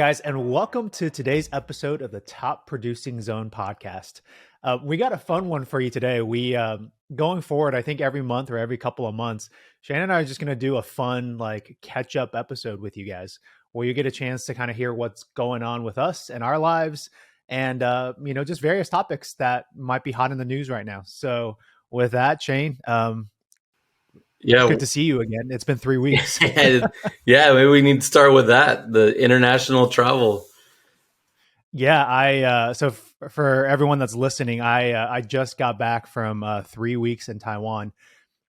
guys, and welcome to today's episode of the Top Producing Zone podcast. We got a fun one for you today. We going forward, I think every month or every couple of months, Shanne and I are just going to do a fun like catch up episode with you guys, where you get a chance to kind of hear what's going on with us and our lives, and just various topics that might be hot in the news right now. So with that, Shane, yeah, good to see you again. It's been 3 weeks. yeah. Maybe we need to start with that, the international travel. Yeah, for everyone that's listening, I just got back from 3 weeks in Taiwan,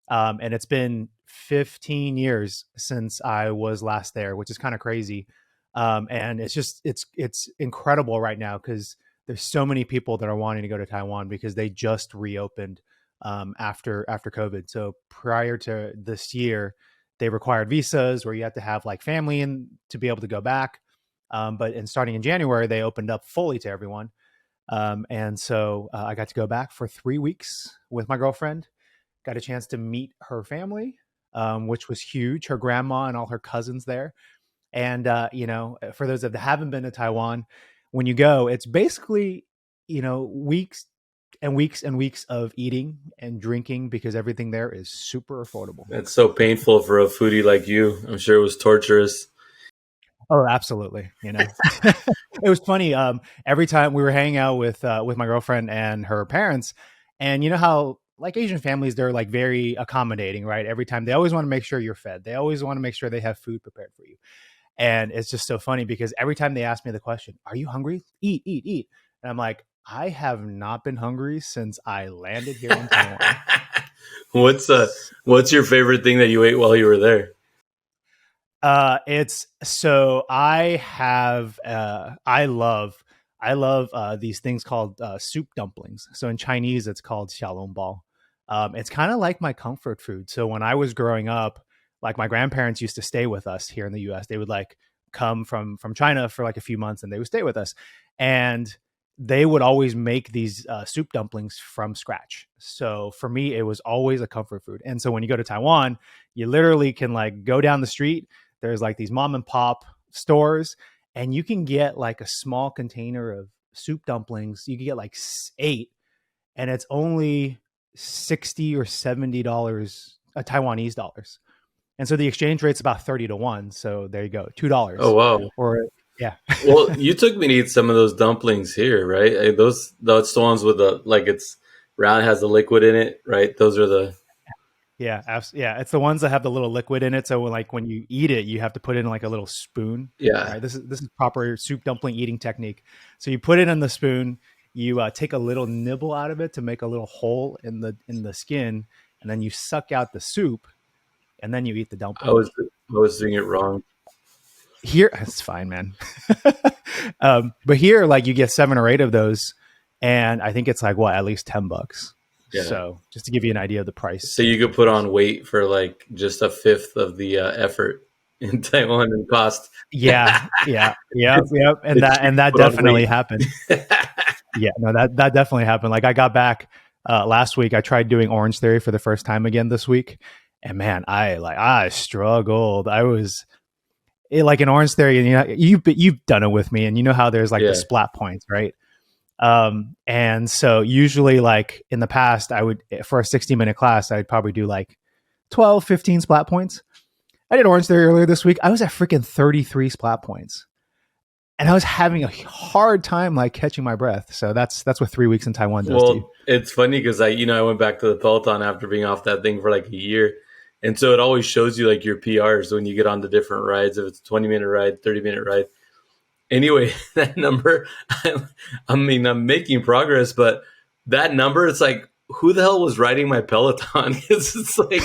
and it's been 15 years since I was last there, which is kind of crazy. And it's incredible right now because there's so many people that are wanting to go to Taiwan because they just reopened after COVID. So prior to this year, they required visas where you had to have like family and to be able to go back. But starting in January, they opened up fully to everyone. And so I got to go back for 3 weeks with my girlfriend, got a chance to meet her family, which was huge, her grandma and all her cousins there. And, for those that haven't been to Taiwan, when you go, it's basically, weeks and weeks and weeks of eating and drinking because everything there is super affordable. It's so painful for a foodie like you. I'm sure it was torturous. Oh, absolutely. It was funny. Every time we were hanging out with my girlfriend and her parents, and you know how like Asian families, they're like very accommodating, right? Every time they always want to make sure you're fed. They always want to make sure they have food prepared for you. And it's just so funny because every time they ask me the question, "Are you hungry? Eat, eat, eat." And I'm like, I have not been hungry since I landed here in Taiwan. What's your favorite thing that you ate while you were there? It's so I love these things called soup dumplings. So in Chinese, it's called xiaolongbao. It's kind of like my comfort food. So when I was growing up, like my grandparents used to stay with us here in the US. They would like come from China for like a few months and they would stay with us. And they would always make these soup dumplings from scratch. So for me, it was always a comfort food. And so when you go to Taiwan, you literally can like go down the street. There's like these mom and pop stores, and you can get like a small container of soup dumplings. You can get like 8, and it's only $60 or $70 Taiwanese dollars. And so the exchange rate's about 30 to 1. So there you go, $2. Oh wow! Or yeah. Well, you took me to eat some of those dumplings here, right? That's the ones with the like it's round, has the liquid in it, right? Those are the Yeah, yeah. It's the ones that have the little liquid in it. So like when you eat it, you have to put it in like a little spoon. Yeah. Right? This is proper soup dumpling eating technique. So you put it in the spoon. You take a little nibble out of it to make a little hole in the skin, and then you suck out the soup, and then you eat the dumpling. I was doing it wrong. Here, it's fine, man. But here, like you get 7 or 8 of those, and I think it's like at least $10. Yeah. So just to give you an idea of the price. So you could put on weight for like just a fifth of the effort in Taiwan and cost. Yeah. And that definitely happened. Yeah, no, that definitely happened. Like I got back last week. I tried doing Orange Theory for the first time again this week. And man, I struggled. I was like in Orange Theory, and you've done it with me, and you know how there's like the splat points, right? And so usually like in the past, I would, for a 60-minute class, I'd probably do like 12, 15 splat points. I did Orange Theory earlier this week. I was at freaking 33 splat points, and I was having a hard time like catching my breath. So that's what 3 weeks in Taiwan does to you. It's funny because I went back to the Peloton after being off that thing for like a year. And so it always shows you like your PRs when you get on the different rides, if it's a 20-minute ride, 30-minute ride. Anyway, that number, I'm making progress, but that number, it's like, who the hell was riding my Peloton? It's like,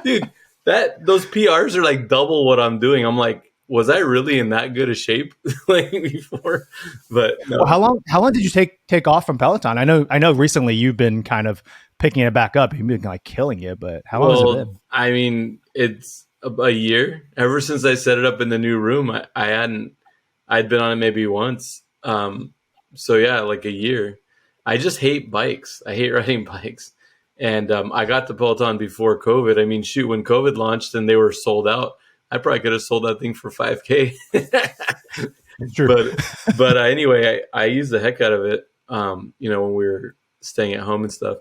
dude, those PRs are like double what I'm doing. I'm like, was I really in that good a shape like before? But no. Well, how long did you take off from Peloton? I know recently you've been kind of picking it back up. You've been like killing it, but how long has it been? I mean, it's a year. Ever since I set it up in the new room, I'd been on it maybe once. So yeah, like a year. I just hate bikes. I hate riding bikes. And I got the Peloton before COVID. I mean, shoot, when COVID launched and they were sold out, I probably could have sold that thing for 5K. It's true. but anyway, I use the heck out of it. When we were staying at home and stuff.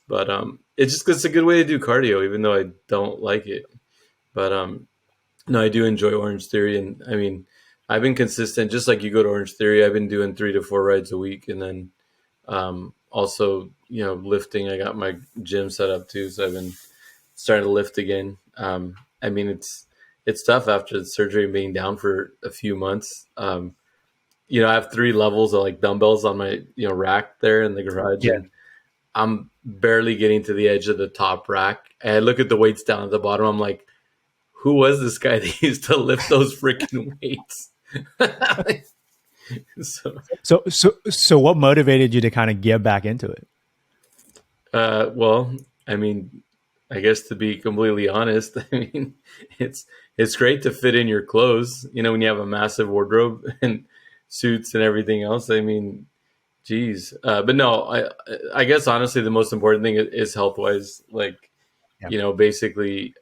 But it's just 'cause it's a good way to do cardio, even though I don't like it. But no, I do enjoy Orange Theory, and I mean, I've been consistent. Just like you go to Orange Theory, I've been doing 3 to 4 rides a week, and then also, lifting. I got my gym set up too, so I've been starting to lift again. I mean, it's tough after the surgery and being down for a few months. I have 3 levels of like dumbbells on my rack there in the garage, Yeah. and I'm barely getting to the edge of the top rack. And I look at the weights down at the bottom. I'm like, who was this guy that used to lift those freaking weights? so, So what motivated you to kind of get back into it? well, I mean, I guess to be completely honest, I mean, it's great to fit in your clothes. When you have a massive wardrobe and suits and everything else. I mean, geez. But no, I guess honestly, the most important thing is health wise. Like, Yeah. basically,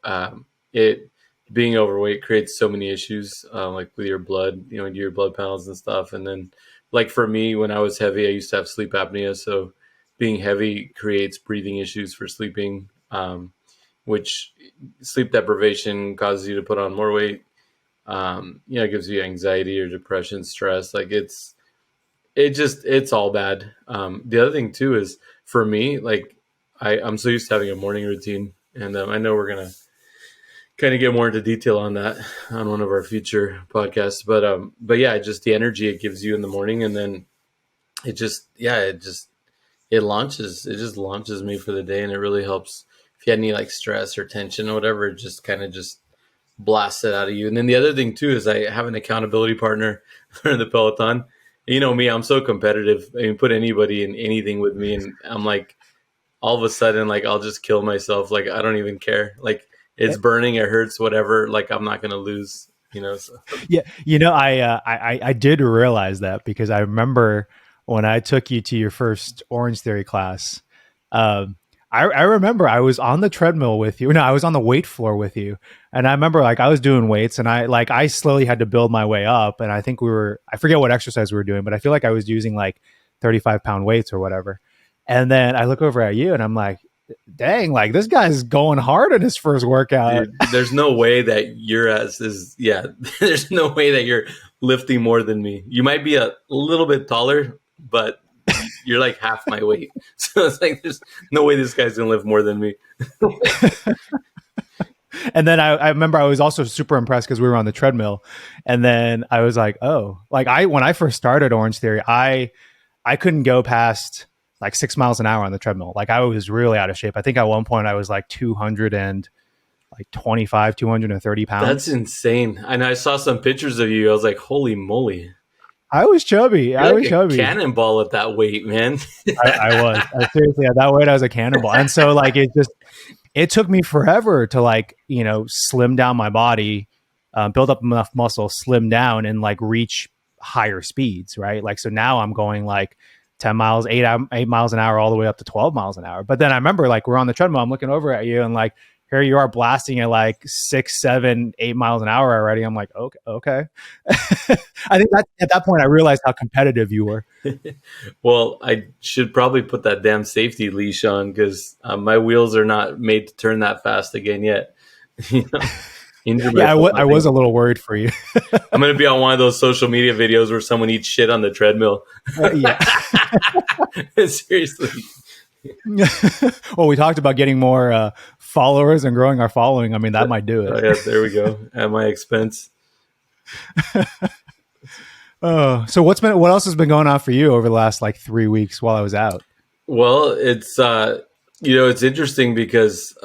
it being overweight creates so many issues, like with your blood, you do your blood panels and stuff. And then, like for me, when I was heavy, I used to have sleep apnea. So being heavy creates breathing issues for sleeping, which sleep deprivation causes you to put on more weight. It gives you anxiety or depression, stress. Like it's all bad. The other thing too is for me, like I'm so used to having a morning routine, and I know we're gonna kind of get more into detail on that on one of our future podcasts. But yeah, just the energy it gives you in the morning, and then it just launches me for the day, and it really helps if you had any like stress or tension or whatever. It just kind of just blasts it out of you. And then the other thing too is I have an accountability partner for the Peloton. You know me, I'm so competitive. I mean, put anybody in anything with me, and I'm like, all of a sudden, like I'll just kill myself. Like I don't even care. Like it's burning, it hurts, whatever. Like I'm not gonna lose. So. Yeah, I did realize that because I remember when I took you to your first Orange Theory class. Um, I remember I was on the treadmill with you. No, I was on the weight floor with you, and I remember like I was doing weights, and I slowly had to build my way up, and I think I forget what exercise we were doing, but I feel like I was using like 35-pound weights or whatever. And then I look over at you, and I'm like, dang, like this guy's going hard in his first workout. Dude, there's no way that there's no way that you're lifting more than me. You might be a little bit taller, but you're like half my weight. So it's like, there's no way this guy's going to lift more than me. And then I remember I was also super impressed because we were on the treadmill. And then I was like, oh, like when I first started Orange Theory, I couldn't go past like 6 miles an hour on the treadmill. Like I was really out of shape. I think at one point I was like 225, 230 pounds. That's insane. And I saw some pictures of you. I was like, holy moly. I was chubby. You're like a cannonball at that weight, man. I was. Seriously, at that weight, I was a cannonball. And so like it took me forever to like, slim down my body, build up enough muscle, slim down, and like reach higher speeds, right? Like, so now I'm going like 10 miles, 8 miles an hour, all the way up to 12 miles an hour. But then I remember like we're on the treadmill, I'm looking over at you, and like, here you are blasting at like 6, 7, 8 miles an hour already. I'm like, okay. I think at that point I realized how competitive you were. Well, I should probably put that damn safety leash on because my wheels are not made to turn that fast again yet. Yeah, I was a little worried for you. I'm going to be on one of those social media videos where someone eats shit on the treadmill. Yeah. Seriously. Well, we talked about getting more followers and growing our following. I mean, that might do it. Oh, yeah, there we go. At my expense. So what else has been going on for you over the last like 3 weeks while I was out? Well, it's it's interesting because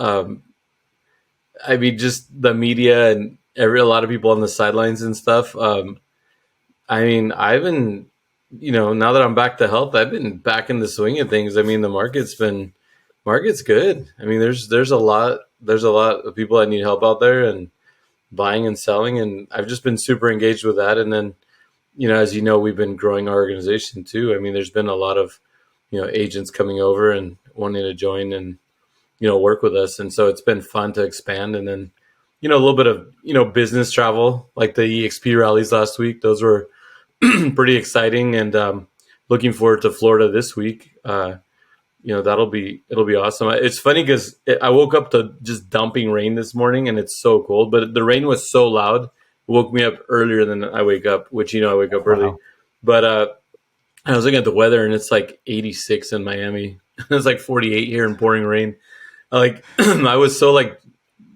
I mean, just the media and a lot of people on the sidelines and stuff. I mean, I've been, now that I'm back to health, I've been back in the swing of things. I mean, the market's good. I mean, there's a lot of people that need help out there and buying and selling, and I've just been super engaged with that. And then, as you know, we've been growing our organization too. I mean, there's been a lot of, agents coming over and wanting to join and, work with us. And so it's been fun to expand. And then, a little bit of business travel, like the EXP rallies last week. Those were pretty exciting, and looking forward to Florida this week. It'll be awesome. It's funny because I woke up to just dumping rain this morning, and it's so cold. But the rain was so loud, it woke me up earlier than I wake up, which I wake up early. Wow. But I was looking at the weather, and it's like 86 in Miami. It's like 48 here and pouring rain. Like I was so like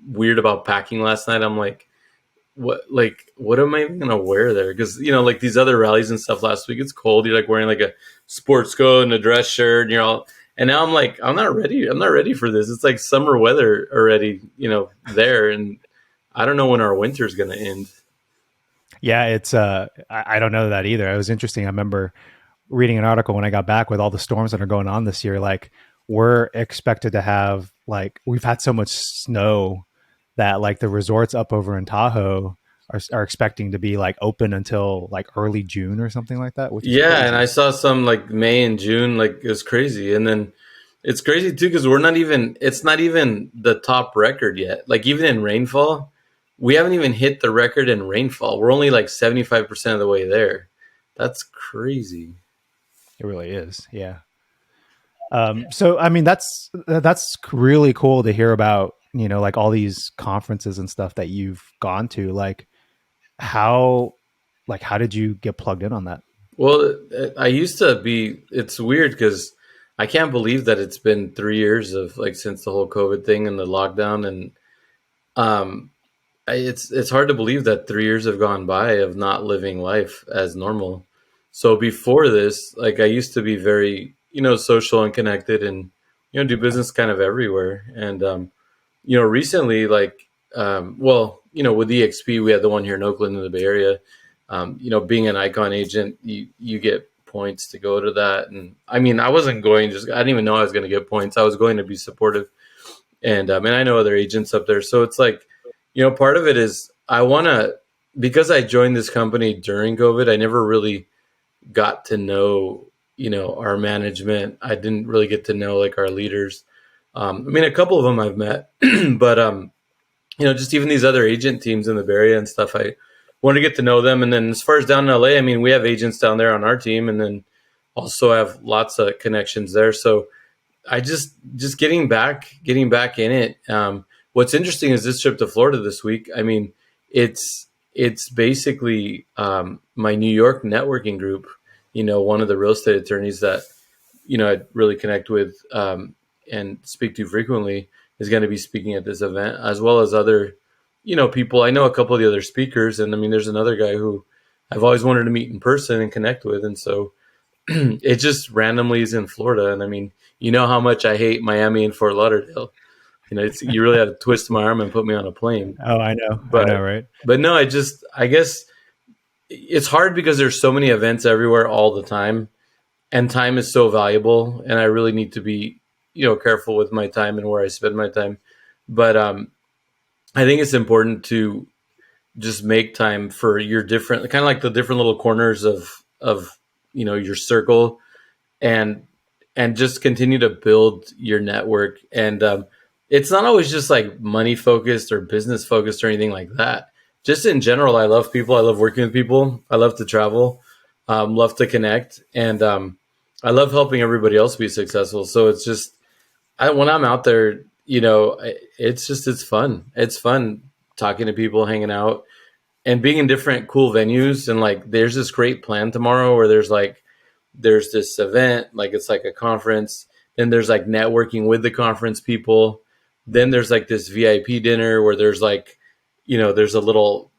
weird about packing last night. I'm like what am I even gonna wear there? Because like these other rallies and stuff last week, it's cold. You're like wearing like a sports coat and a dress shirt, and you're all. And now I'm like, I'm not ready. I'm not ready for this. It's like summer weather already, there, and I don't know when our winter's gonna end. Yeah, it's I don't know that either. It was interesting. I remember reading an article when I got back with all the storms that are going on this year. Like we're expected to have like we've had so much snow that like the resorts up over in Tahoe are expecting to be like open until like early June or something like that, which is Yeah, and I crazy. saw some like May and June, like it was crazy, and then it's crazy too because we're not even. It's not even the top record yet. Like even in rainfall, we haven't even hit the record in rainfall. We're only like 75% of the way there. That's crazy. It really is. Yeah. So I mean that's really cool to hear about, like all these conferences and stuff that you've gone to. How how did you get plugged in on that? Well, I used to be. It's weird because I can't believe that it's been 3 years of like since the whole COVID thing and the lockdown, and um, it's hard to believe that 3 years have gone by of not living life as normal. So before this, like I used to be very social and connected, and do business kind of everywhere. And recently, like well, with EXP, we had the one here in Oakland in the Bay Area. Being an icon agent, you get points to go to that. And I mean, I wasn't going, just I didn't even know I was going to get points. I was going to be supportive, and I know other agents up there. So it's like, part of it is I want to, because I joined this company during COVID. I never really got to know our management. I didn't really get to know like our leaders. I mean, a couple of them I've met, but just even these other agent teams in the Bay Area and stuff. I want to get to know them. And then as far as down in LA, I mean, we have agents down there on our team, and then also have lots of connections there. So I just getting back in it. What's interesting is this trip to Florida this week. I mean, it's basically my New York networking group. One of the real estate attorneys that I really connect with and speak to frequently is going to be speaking at this event, as well as other people. I know a couple of the other speakers, and I mean, there's another guy who I've always wanted to meet in person and connect with, and so it just randomly is in Florida. And I mean, how much I hate Miami and Fort Lauderdale. You really had to twist my arm and put me on a plane. Oh, I But know, right? no, I guess it's hard because there's so many events everywhere all the time, and time is so valuable, and I really need to be careful with my time and where I spend my time. But I think it's important to just make time for your different, kind of like the different little corners of your circle, and just continue to build your network. And it's not always just like money focused or business focused or anything like that. Just in general, I love people. I love working with people. I love to travel. Love to connect, and I love helping everybody else be successful. So it's just when I'm out there, it's fun. It's fun talking to people, hanging out, and being in different cool venues. And like, there's this great plan tomorrow where there's this event, like it's like a conference. Then there's like networking with the conference people. Then there's like this VIP dinner where there's like, there's a little,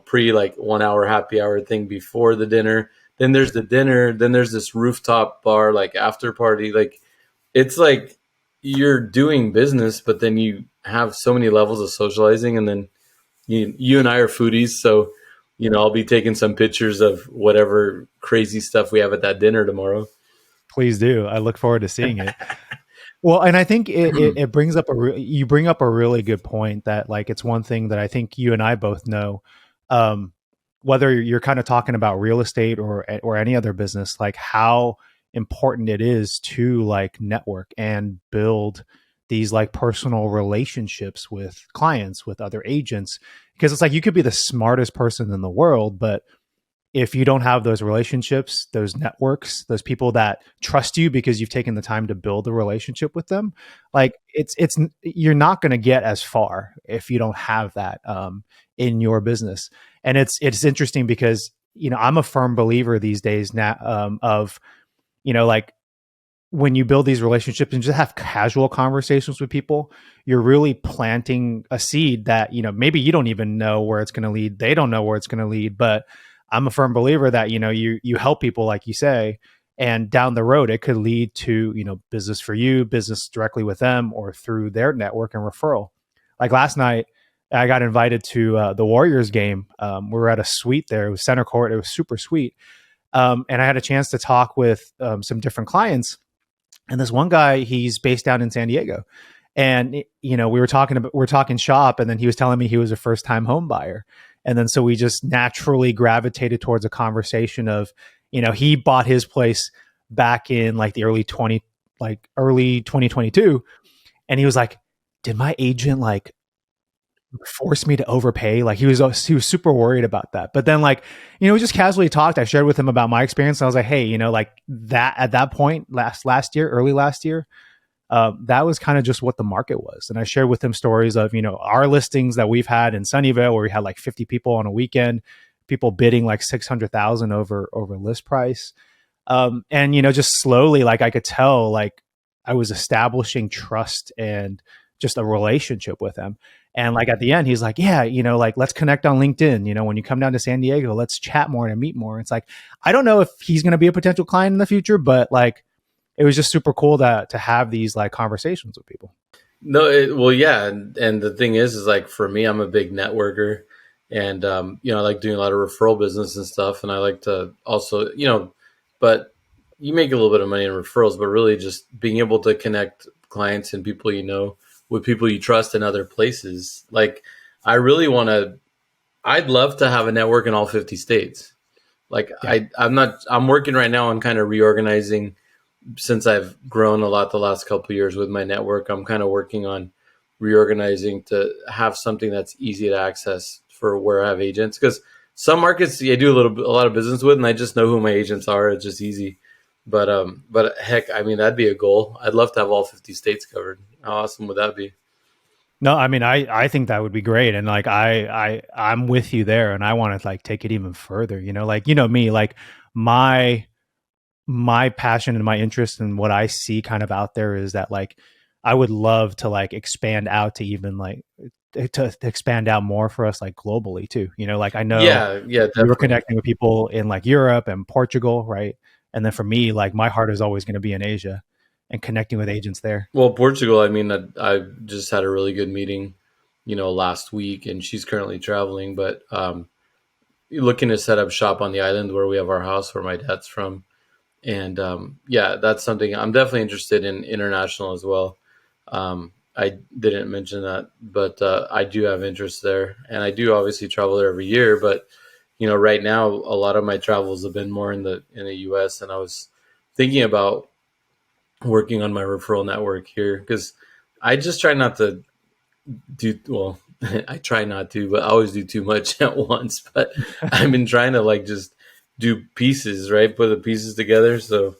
pre like 1 hour happy hour thing before the dinner. Then there's the dinner. Then there's this rooftop bar, like after party. Like it's like you're doing business, but then you have so many levels of socializing. And then you and I are foodies. So, I'll be taking some pictures of whatever crazy stuff we have at that dinner tomorrow. Please do. I look forward to seeing it. Well, and I think it brings up you bring up a really good point that like it's one thing that I think you and I both know, um, whether you're kind of talking about real estate or any other business, like how important it is to like network and build these like personal relationships with clients, with other agents, because it's like you could be the smartest person in the world, but if you don't have those relationships, those networks, those people that trust you because you've taken the time to build a relationship with them, like it's you're not going to get as far if you don't have that in your business. And it's interesting because I'm a firm believer these days now of like when you build these relationships and just have casual conversations with people, you're really planting a seed that, maybe you don't even know where it's going to lead. They don't know where it's going to lead, but I'm a firm believer that, you help people, like you say, and down the road, it could lead to, business for you, business directly with them or through their network and referral. Like last night, I got invited to the Warriors game. We were at a suite there. It was center court. It was super sweet. And I had a chance to talk with some different clients, and this one guy, he's based down in San Diego. And we were talking shop, and then he was telling me he was a first time home buyer. And then so we just naturally gravitated towards a conversation of, he bought his place back in like the early 2022. And he was like, did my agent like force me to overpay? Like he was super worried about that. But then like, we just casually talked. I shared with him about my experience. I was like, hey, like that at that point early last year, that was kind of just what the market was. And I shared with him stories of, our listings that we've had in Sunnyvale where we had like 50 people on a weekend, people bidding like 600,000 over list price. And, just slowly, like I could tell, like I was establishing trust and just a relationship with him. And like at the end, he's like, yeah, like let's connect on LinkedIn. When you come down to San Diego, let's chat more and meet more. It's like, I don't know if he's going to be a potential client in the future, but like, it was just super cool to have these like conversations with people. No, well, yeah, and the thing is like for me, I'm a big networker, and I like doing a lot of referral business and stuff, and I like to also, but you make a little bit of money in referrals, but really just being able to connect clients and people with people you trust in other places. Like, I really want to. I'd love to have a network in all 50 states. Like, Yeah. I'm working right now on kind of reorganizing since I've grown a lot the last couple of years with my network. I'm kind of working on reorganizing to have something that's easy to access for where I have agents, because some markets I do a lot of business with, and I just know who my agents are. It's just easy. But heck, I mean, that'd be a goal. I'd love to have all 50 states covered. How awesome would that be? No, I mean, I think that would be great. And like, I'm with you there, and I want to like take it even further, like, me, like my passion and my interest and what I see kind of out there is that like, I would love to like expand out to even like to expand out more for us, like globally too, like I know Yeah, yeah, you were definitely. connecting with people in like Europe and Portugal, right? And then for me, like my heart is always going to be in Asia and connecting with agents there. Well, Portugal, I mean, I just had a really good meeting, last week, and she's currently traveling, but looking to set up shop on the island where we have our house, where my dad's from. And yeah, that's something I'm definitely interested in international as well. I didn't mention that, but I do have interest there, and I do obviously travel there every year. But right now, a lot of my travels have been more in the U.S., and I was thinking about working on my referral network here, because I just try not to do well. I try not to, but I always do too much at once. But I've been trying to like just do pieces, right? Put the pieces together. So,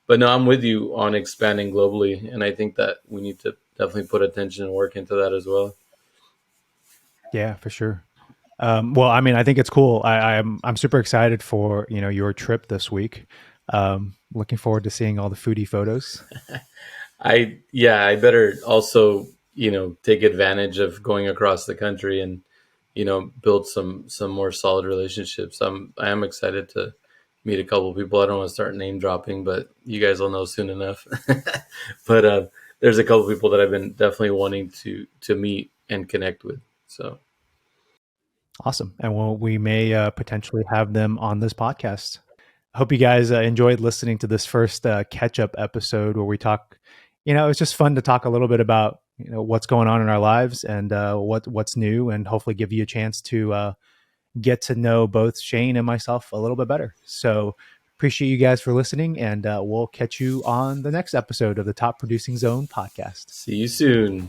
but no, I'm with you on expanding globally, and I think that we need to definitely put attention and work into that as well. Yeah, for sure. Well, I mean, I think it's cool. I'm super excited for your trip this week. Looking forward to seeing all the foodie photos. I better also take advantage of going across the country and build some more solid relationships. I am excited to meet a couple of people. I don't want to start name dropping, but you guys will know soon enough. But there's a couple of people that I've been definitely wanting to meet and connect with. So Awesome, and we may potentially have them on this podcast. I hope you guys enjoyed listening to this first catch up episode where we talk. It's just fun to talk a little bit about what's going on in our lives and what's new, and hopefully give you a chance to get to know both Shane and myself a little bit better. So Appreciate you guys for listening, and we'll catch you on the next episode of the Top Producing Zone podcast. See you soon.